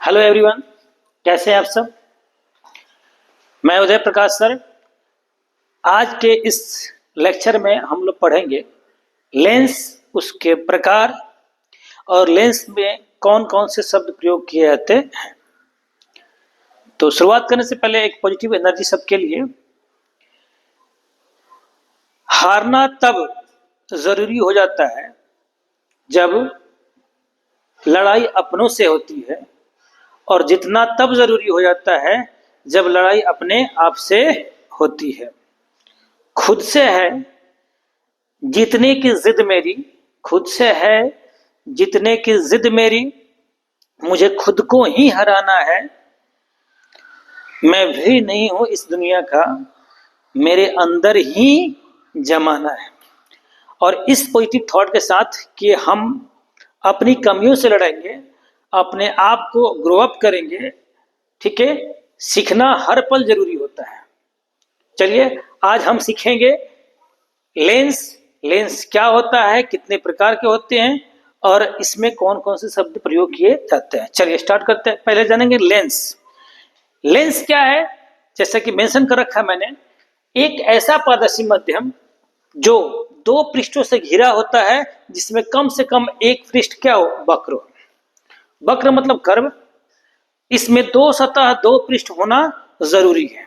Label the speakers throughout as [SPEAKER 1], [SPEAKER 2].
[SPEAKER 1] Hello everyone, कैसे हैं आप सब। मैं उदय प्रकाश सर। आज के इस लेक्चर में हम लोग पढ़ेंगे लेंस, उसके प्रकार और लेंस में कौन कौन से शब्द प्रयोग किए जाते हैं। तो शुरुआत करने से पहले एक पॉजिटिव एनर्जी सबके लिए। हारना तब जरूरी हो जाता है जब लड़ाई अपनों से होती है, और जीतना तब जरूरी हो जाता है जब लड़ाई अपने आप से होती है। खुद से है जीतने की जिद मेरी, खुद से है जीतने की जिद मेरी, मुझे खुद को ही हराना है। मैं भी नहीं हूं इस दुनिया का, मेरे अंदर ही जमाना है। और इस पॉजिटिव थॉट के साथ कि हम अपनी कमियों से लड़ेंगे, अपने आप को ग्रो अप करेंगे, ठीक है। सीखना हर पल जरूरी होता है। चलिए आज हम सीखेंगे लेंस। लेंस क्या होता है, कितने प्रकार के होते हैं और इसमें कौन कौन से शब्द प्रयोग किए जाते हैं। चलिए स्टार्ट करते हैं। पहले जानेंगे लेंस। लेंस क्या है, जैसा कि मेंशन कर रखा है मैंने, एक ऐसा पारदर्शी माध्यम जो दो पृष्ठों से घिरा होता है, जिसमें कम से कम एक पृष्ठ क्या हो, वक्र हो। वक्र मतलब कर्व। इसमें दो सतह, दो पृष्ठ होना जरूरी है।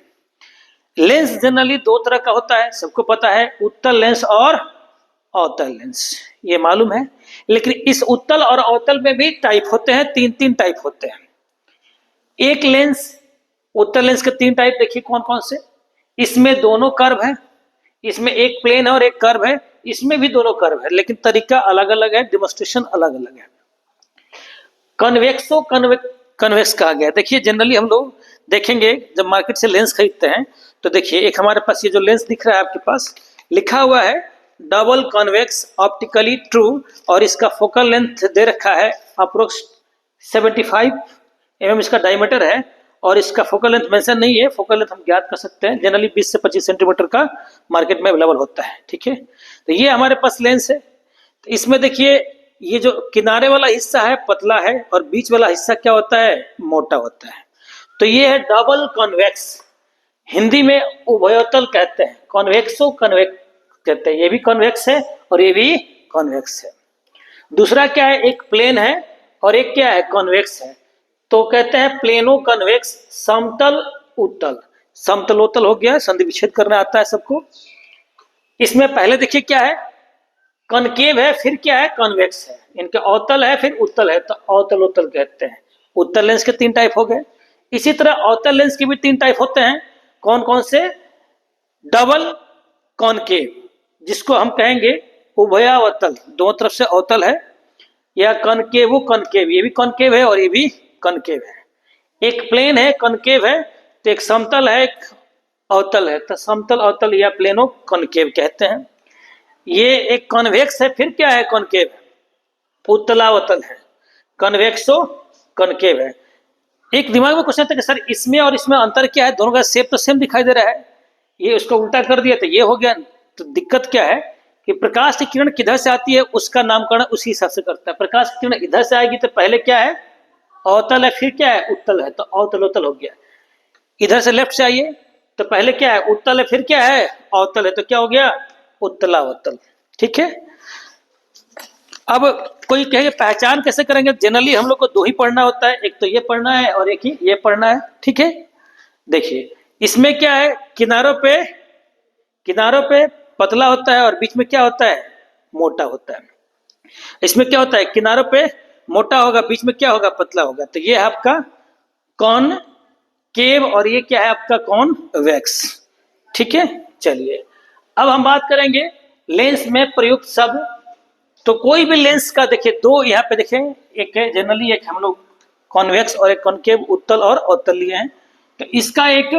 [SPEAKER 1] लेंस जनरली दो तरह का होता है, सबको पता है, उत्तल लेंस और अवतल लेंस, ये मालूम है। लेकिन इस उत्तल और अवतल में भी टाइप होते हैं, तीन तीन टाइप होते हैं। एक लेंस, उत्तल लेंस के तीन टाइप देखिए कौन कौन से। इसमें दोनों कर्व है, इसमें एक प्लेन है और एक कर्व है। इसमें भी दोनों कर्व है, लेकिन तरीका अलग अलग है, डेमोन्स्ट्रेशन अलग अलग है। कन्वेक्सो कन्वेक्स कहा गया। देखिए जनरली हम लोग देखेंगे जब मार्केट से लेंस खरीदते हैं, तो देखिए एक हमारे पास ये जो लेंस दिख रहा है आपके पास, लिखा हुआ है डबल कन्वेक्स ऑप्टिकली ट्रू, और इसका फोकल लेंथ दे रखा है अप्रोक्स 75 mm इसका डायमीटर है, और इसका फोकल लेंथ मेंशन नहीं है। फोकल लेंथ हम ज्ञात कर सकते हैं, जनरली 20 से 25 सेंटीमीटर का मार्केट में अवेलेबल होता है, ठीक है। तो ये हमारे पास लेंस है। तो इसमें देखिए ये जो किनारे वाला हिस्सा है पतला है, और बीच वाला हिस्सा क्या होता है, मोटा होता है। तो ये है डबल कॉन्वेक्स, हिंदी में उभयोतल कहते हैं, कॉन्वेक्सो कन्वेक्स कहते हैं। ये भी कॉन्वेक्स है और ये भी कॉन्वेक्स है। दूसरा क्या है, एक प्लेन है और एक क्या है, कॉन्वेक्स है। तो कहते हैं प्लेनो कन्वेक्स, समतल उत्तल। समतल उत्तल हो गया, संधि विच्छेद करना आता है सबको। इसमें पहले देखिए क्या है, कनकेव है, फिर क्या है, कॉन्वेक्स है। इनके अवतल है फिर उत्तल है, तो अवतल उत्तल कहते हैं। उत्तल लेंस के तीन टाइप हो गए। इसी तरह अवतल लेंस के भी तीन टाइप होते हैं। कौन कौन से, डबल कॉनकेव, जिसको हम कहेंगे उभयावतल, दोनों तरफ से अवतल है, या कनकेव कनकेव, ये भी कनकेव है और ये भी कनकेव है। एक प्लेन है, कनकेव है, तो एक समतल है, एक अवतल है, तो समतल अवतल या प्लेनो कनकेव कहते हैं। ये एक कन्वेक्स है, फिर क्या है, कॉनकेव, उत्तलावतल है, कन्वेक्सो कनकेव है। एक दिमाग में क्वेश्चन आता है कि सर इसमें और इसमें अंतर क्या है, दोनों का शेप तो सेम दिखाई दे रहा है, ये उसको उल्टा कर दिया तो ये हो गया। तो दिक्कत क्या है कि प्रकाश की किरण किधर से आती है उसका नामकरण उसी हिसाब से करता है। प्रकाश की किरण इधर से आएगी तो पहले क्या है, अवतल है, फिर क्या है, उत्तल है, तो अवतलोत्तल हो गया। इधर से लेफ्ट से आइए तो पहले क्या है, उत्तल है, फिर क्या है, अवतल है, तो क्या हो गया, उत्तलावतल, ठीक है। अब कोई कहेगा पहचान कैसे करेंगे, जनरली हम लोग को दो ही पढ़ना होता है, एक तो ये पढ़ना है और एक ही ये पढ़ना है, ठीक है। देखिए इसमें क्या है, किनारों पे पतला होता है और बीच में क्या होता है, मोटा होता है। इसमें क्या होता है, किनारों पे मोटा होगा, बीच में क्या होगा, पतला होगा। तो ये है आपका कॉनकेव और ये क्या है आपका कॉन्वेक्स, ठीक है। चलिए अब हम बात करेंगे लेंस में प्रयुक्त शब्द। तो कोई भी लेंस का देखिए दो यहाँ पे देखें, एक है जनरली, एक हम लोग कॉन्वेक्स और एक कॉनकेव, उत्तल और अवतल लिए हैं। तो इसका एक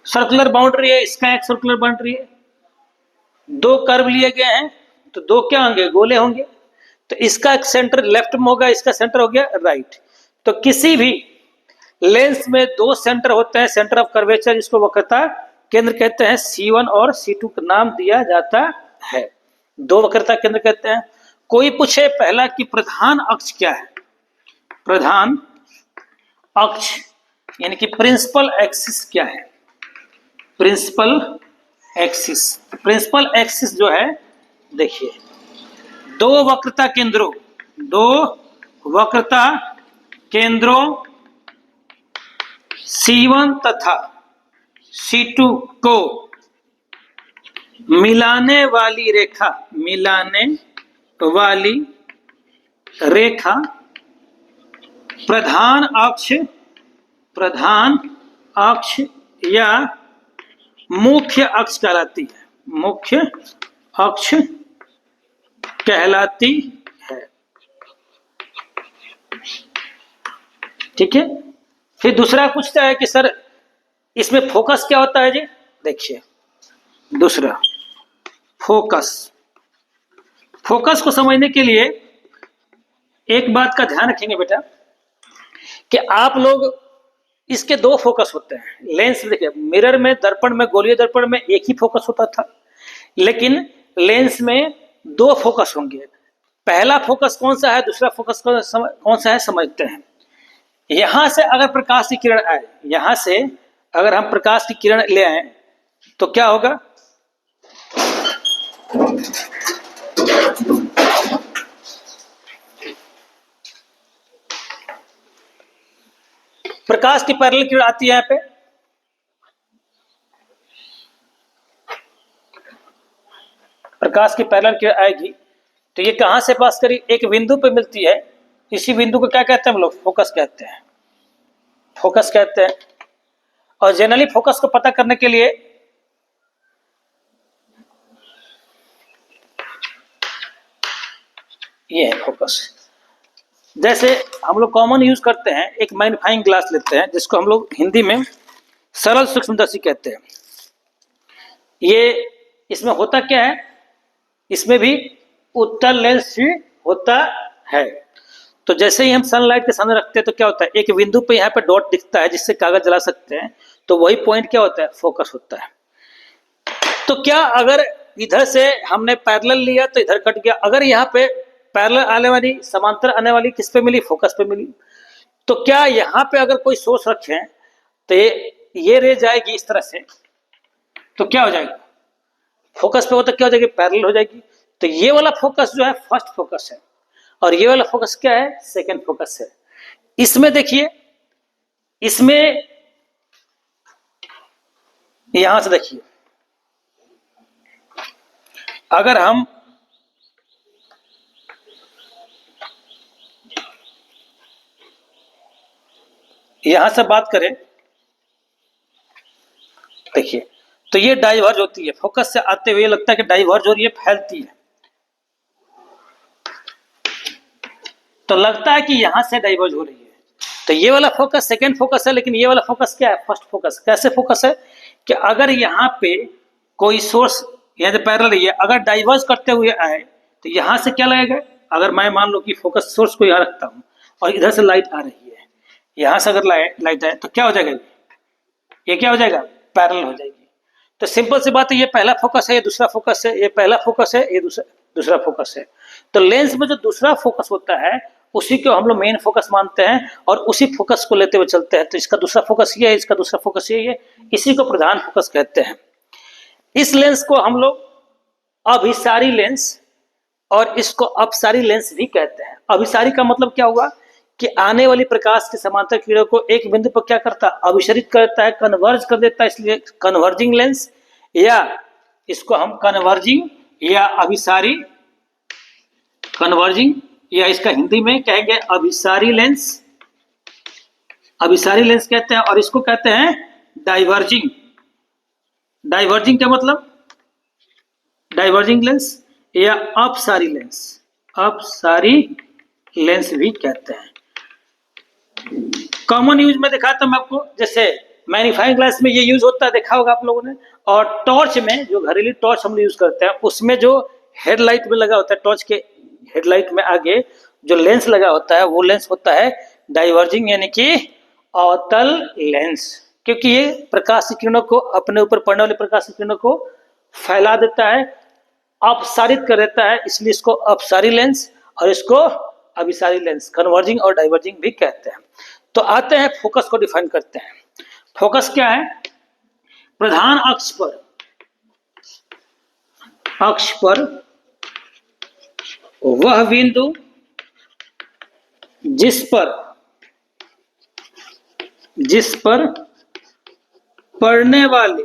[SPEAKER 1] सर्कुलर बाउंड्री है, इसका एक सर्कुलर बाउंड्री है, दो कर्व लिए गए हैं, तो दो क्या होंगे, गोले होंगे। तो इसका एक सेंटर लेफ्ट में होगा, इसका सेंटर हो गया राइट। तो किसी भी लेंस में दो सेंटर होते हैं, सेंटर ऑफ कर्वेचर, जिसको वक्रता केंद्र कहते हैं, C1 और C2 का नाम दिया जाता है। दो वक्रता केंद्र कहते हैं। कोई पूछे पहला कि प्रधान अक्ष क्या है, प्रधान अक्ष यानी कि प्रिंसिपल एक्सिस क्या है? प्रिंसिपल एक्सिस, प्रिंसिपल एक्सिस जो है देखिए दो वक्रता केंद्रों C1 तथा C2 को मिलाने वाली रेखा प्रधान अक्ष या मुख्य अक्ष कहलाती है। ठीक है। फिर दूसरा पूछता है कि सर इसमें फोकस क्या होता है जी? देखिए दूसरा फोकस को समझने के लिए एक बात का ध्यान रखेंगे बेटा कि आप लोग इसके दो फोकस होते हैं। लेंस देखिए, मिरर में, दर्पण में, गोलीय दर्पण में एक ही फोकस होता था, लेकिन लेंस में दो फोकस होंगे। पहला फोकस कौन सा है, दूसरा फोकस कौन सा है, समझते हैं। यहां से अगर प्रकाश की किरण आए, यहां से अगर हम प्रकाश की किरण ले आए तो क्या होगा? प्रकाश की पैरेलल किरण आती है यहां पे, प्रकाश की पैरेलल किरण आएगी तो ये कहां से पास करी? एक बिंदु पे मिलती है। इसी बिंदु को क्या कहते हैं हम लोग? फोकस कहते हैं। और जनरली फोकस को पता करने के लिए ये है फोकस। जैसे हम लोग कॉमन यूज करते हैं, एक मैग्नीफाइंग ग्लास लेते हैं जिसको हम लोग हिंदी में सरल सूक्ष्मदर्शी कहते हैं। ये इसमें होता क्या है? इसमें भी उत्तल लेंस भी होता है। तो जैसे ही हम सनलाइट के सामने रखते हैं तो क्या होता है? एक बिंदु पे यहाँ पे डॉट दिखता है जिससे कागज जला सकते हैं, तो वही पॉइंट क्या होता है? फोकस होता है। तो क्या अगर इधर से हमने पैरेलल लिया तो इधर कट गया, अगर यहाँ पे पैरेलल आने वाली, समांतर आने वाली किस पे मिली? फोकस पे मिली। तो क्या यहाँ पे अगर कोई सोर्स रखें तो ये रे जाएगी इस तरह से, तो क्या हो जाएगा? फोकस पे हो तो क्या हो जाएगी? पैरेलल हो जाएगी। तो ये वाला फोकस जो है फर्स्ट फोकस है, और ये वाला फोकस क्या है? सेकंड फोकस है। इसमें देखिए, इसमें यहां से देखिए, अगर हम यहां से बात करें, देखिए तो ये डाइवर्ज होती है, फोकस से आते हुए लगता है कि डाइवर्ज हो रही है, फैलती है, तो लगता है कि यहां से डाइवर्ज हो रही है। तो ये वाला फोकस सेकंड फोकस है, लेकिन ये वाला फोकस क्या है? First focus. कैसे फोकस है कि अगर यहाँ पे कोई सोर्स यहाँ से पैरेलल है, अगर डाइवर्ज करते हुए आए तो यहां से क्या लगेगा? अगर मैं मान लो कि फोकस सोर्स को यहां रखता हूं और इधर से लाइट आ रही है, यहां से अगर लाइट आए तो क्या हो जाएगा? ये क्या हो जाएगा? पैरेलल हो जाएगी। तो सिंपल सी बात है, ये पहला फोकस है, ये दूसरा फोकस है, ये पहला फोकस है, ये दूसरा फोकस है। तो लेंस में जो दूसरा फोकस होता है उसी को हम लोग मेन फोकस मानते हैं और उसी फोकस को लेते हुए चलते हैं। तो इसका दूसरा फोकस ये है, इसका दूसरा फोकस ये है, इसी को प्रधान फोकस कहते हैं। इस लेंस को हम लोग अभिसारी लेंस और इसको अपसारी लेंस भी कहते हैं। अभिसारी का मतलब क्या हुआ कि आने वाली प्रकाश के समांतर किरणों को एक बिंदु पर क्या करता है? अभिसरित करता है, कन्वर्ज कर देता है, इसलिए कन्वर्जिंग लेंस, या इसको हम कन्वर्जिंग या अभिसारी, कन्वर्जिंग या इसका हिंदी में कहेंगे अभिसारी लेंस, अभिसारी लेंस कहते हैं। और इसको कहते हैं डाइवर्जिंग। डाइवर्जिंग क्या मतलब? डाइवर्जिंग लेंस या अपसारी लेंस, अपसारी लेंस भी कहते हैं। कॉमन यूज में दिखाता हूं मैं आपको, जैसे मैग्नीफाइंग ग्लास में ये यूज होता है, देखा होगा आप लोगों ने। और टॉर्च में, जो घरेलू टॉर्च हम यूज करते हैं, उसमें जो हेडलाइट में लगा होता है, टॉर्च के हेडलाइट में आगे जो लेंस लगा होता है वो लेंस होता है डाइवर्जिंग यानी कि अवतल लेंस, क्योंकि ये प्रकाश की किरणों को, अपने ऊपर पड़ने वाली प्रकाश की किरणों को फैला देता है, अपसारित कर देता है, इसलिए इसको अपसारी लेंस और इसको अभिसारी लेंस, कन्वर्जिंग और डाइवर्जिंग भी कहते हैं। तो आते हैं फोकस को डिफाइन करते हैं। फोकस क्या है? प्रधान अक्ष पर वह बिंदु जिस पर पड़ने वाले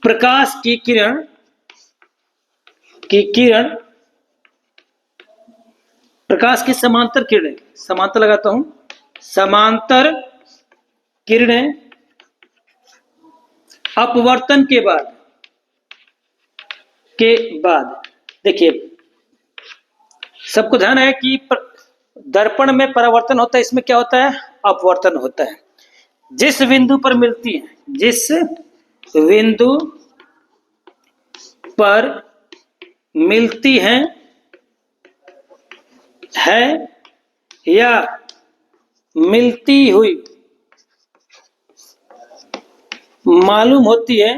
[SPEAKER 1] प्रकाश की किरण प्रकाश की समांतर किरणें, समांतर लगाता हूं, समांतर किरणें अपवर्तन के बाद देखिए, सबको ध्यान है कि दर्पण में परावर्तन होता है, इसमें क्या होता है? अपवर्तन होता है। जिस बिंदु पर मिलती है, जिस बिंदु पर मिलती है या मिलती हुई मालूम होती है,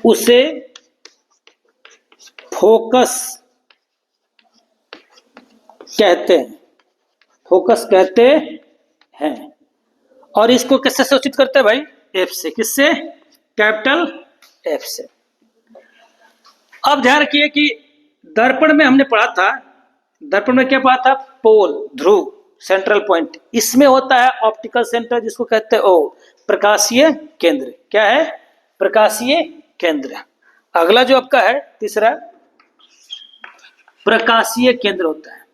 [SPEAKER 1] उसे फोकस कहते हैं। फोकस कहते हैं। और इसको किससे सूचित करते हैं भाई? एफ से। किससे? कैपिटल एफ से। अब ध्यान रखिए कि दर्पण में हमने पढ़ा था, दर्पण में क्या पढ़ा था? पोल, ध्रुव, सेंट्रल पॉइंट। इसमें होता है ऑप्टिकल सेंटर, जिसको कहते हैं ओ प्रकाशीय केंद्र। क्या है? प्रकाशीय केंद्र। अगला जो आपका है तीसरा, प्रकाशीय केंद्र होता है।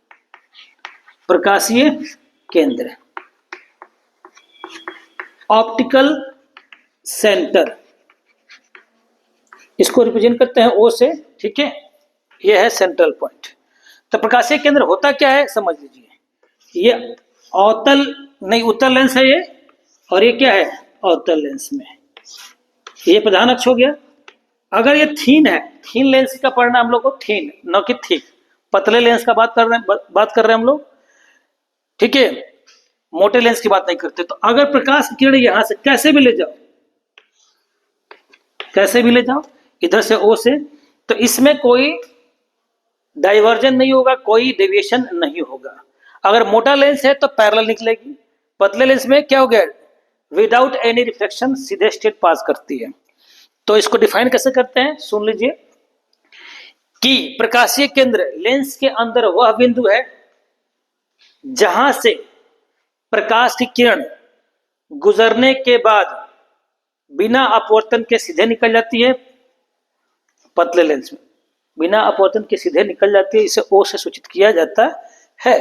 [SPEAKER 1] प्रकाशीय केंद्र, ऑप्टिकल सेंटर, इसको रिप्रेजेंट करते हैं ओ से। ठीक है, यह है सेंट्रल पॉइंट। तो प्रकाशीय केंद्र होता क्या है समझ लीजिए। ये अवतल नहीं, उत्तल लेंस है ये, और ये क्या है? अवतल लेंस में। ये प्रधान अक्ष हो गया। अगर ये थीन है, थीन लेंस का पढ़ना हम लोग को, थीन न कि थिक, पतले लेंस का बात कर रहे हैं हम लोग। ठीक है, मोटे लेंस की बात नहीं करते। तो अगर प्रकाश की किरण यहां से कैसे भी ले जाओ, कैसे भी ले जाओ इधर से ओ से, तो इसमें कोई डाइवर्जन नहीं होगा, कोई डेविएशन नहीं होगा। अगर मोटा लेंस है तो पैरेलल निकलेगी, पतले लेंस में क्या हो गया? विदाउट एनी रिफ्लेक्शन सीधे स्ट्रेट पास करती है। तो इसको डिफाइन कैसे करते हैं सुन लीजिए कि प्रकाशीय केंद्र लेंस के अंदर वह बिंदु है जहां से प्रकाश की किरण गुजरने के बाद बिना अपवर्तन के सीधे निकल जाती है। पतले लेंस में बिना अपवर्तन के सीधे निकल जाती है, इसे ओ से सूचित किया जाता है।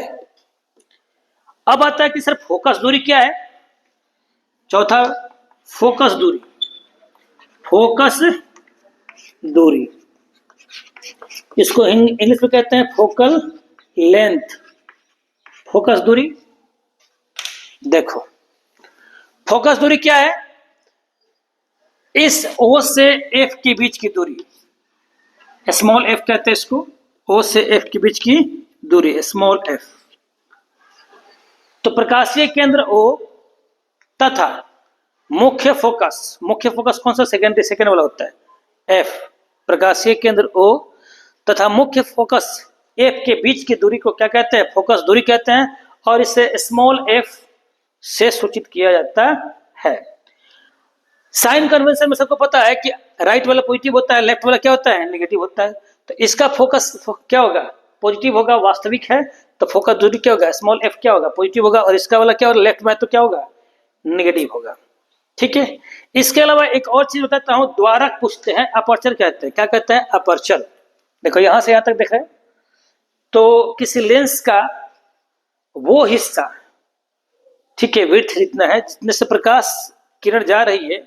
[SPEAKER 1] अब आता है कि सर फोकस दूरी क्या है? चौथा, फोकस दूरी। फोकस दूरी, इसको इंग्लिश में कहते हैं फोकल लेंथ। फोकस दूरी, देखो फोकस दूरी क्या है? इस ओ से एफ के बीच की दूरी, स्मॉल एफ कहते हैं इसको, ओ से एफ के बीच की दूरी स्मॉल एफ। तो प्रकाशीय केंद्र ओ तथा मुख्य फोकस कौन सा? सेकेंड वाला होता है एफ। प्रकाशीय केंद्र ओ तथा मुख्य फोकस एफ के बीच की दूरी को क्या कहते हैं? फोकस दूरी कहते हैं। और इसे स्मॉल एफ से सूचित किया जाता है। साइन कन्वेंशन में सबको पता है कि राइट वाला पॉजिटिव होता है, लेफ्ट वाला क्या होता है? नेगेटिव होता है। तो इसका फोकस क्या होगा? पॉजिटिव होगा, वास्तविक है। तो फोकस दूरी क्या होगा? स्मॉल एफ क्या होगा? पॉजिटिव होगा। और इसका वाला क्या होगा? लेफ्ट में तो क्या होगा? नेगेटिव होगा। ठीक है, इसके अलावा एक और चीज बताता हूं, द्वारक पूछते हैं, अपर्चर कहते हैं। क्या कहते हैं? अपर्चर। देखो यहां से यहां तक देख रहे हैं, तो किसी लेंस का वो हिस्सा, ठीक है, विड्थ जितना है, जितने से प्रकाश किरण जा रही है,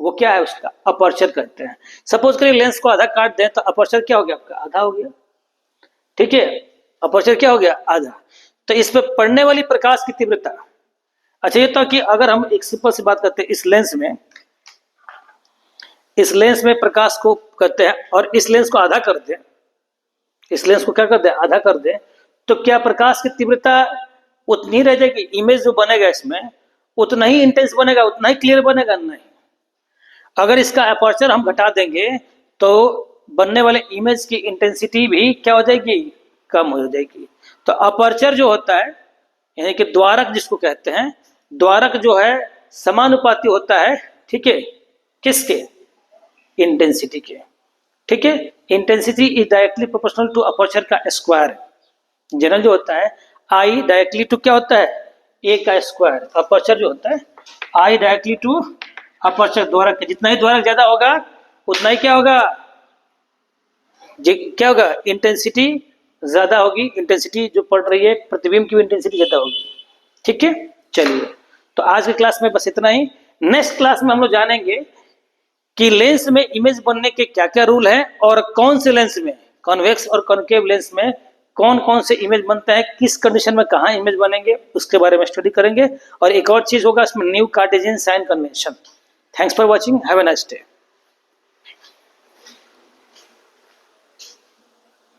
[SPEAKER 1] वो क्या है? उसका अपर्चर कहते हैं। सपोज करिए लेंस को आधा काट दें तो अपर्चर क्या हो गया आपका? आधा हो गया। ठीक है, अपर्चर क्या हो गया? आधा। तो इस पे पड़ने वाली प्रकाश की तीव्रता, अच्छा ये तो कि अगर हम एक सिंपल सी बात करते हैं, इस लेंस में प्रकाश को करते हैं और इस लेंस को आधा कर दें, इस लेंस को क्या कर दें? आधा कर दें, तो क्या प्रकाश की तीव्रता उतनी रह जाएगी? इमेज जो बनेगा इसमें उतना ही इंटेंस बनेगा, उतना ही क्लियर बनेगा? नहीं। अगर इसका अपर्चर हम घटा देंगे तो बनने वाले इमेज की इंटेंसिटी भी क्या हो जाएगी, कम हो जाएगी। तो अपर्चर जो होता है, यानी कि द्वारक जिसको कहते हैं, द्वारक जो है समानुपाती होता है, ठीक है, किसके, इंटेंसिटी के, ठीक है। Intensity is directly proportional to aperture का स्क्वायर। जनरल जो होता है आई डायरेक्टली टू क्या होता है, ए का स्क्वायर। अपर्चर जो होता है आई डायरेक्टली टू अपर्चर द्वारक, जितना ही द्वारक ज्यादा होगा उतना ही क्या होगा, क्या होगा, इंटेंसिटी ज्यादा होगी। इंटेंसिटी जो पड़ रही है प्रतिबिंब की इंटेंसिटी ज्यादा होगी, ठीक है। चलिए, तो आज के क्लास में बस इतना ही। नेक्स्ट क्लास में हम लोग जानेंगे कि लेंस में इमेज बनने के क्या क्या रूल है, और कौन से लेंस में, कॉन्वेक्स और कॉनकेव लेंस में कौन कौन से इमेज बनता है, किस कंडीशन में कहाँ इमेज बनेंगे, उसके बारे में स्टडी करेंगे। और एक और चीज होगा इसमें, new cartesian sign convention. Thanks for watching, have a nice day.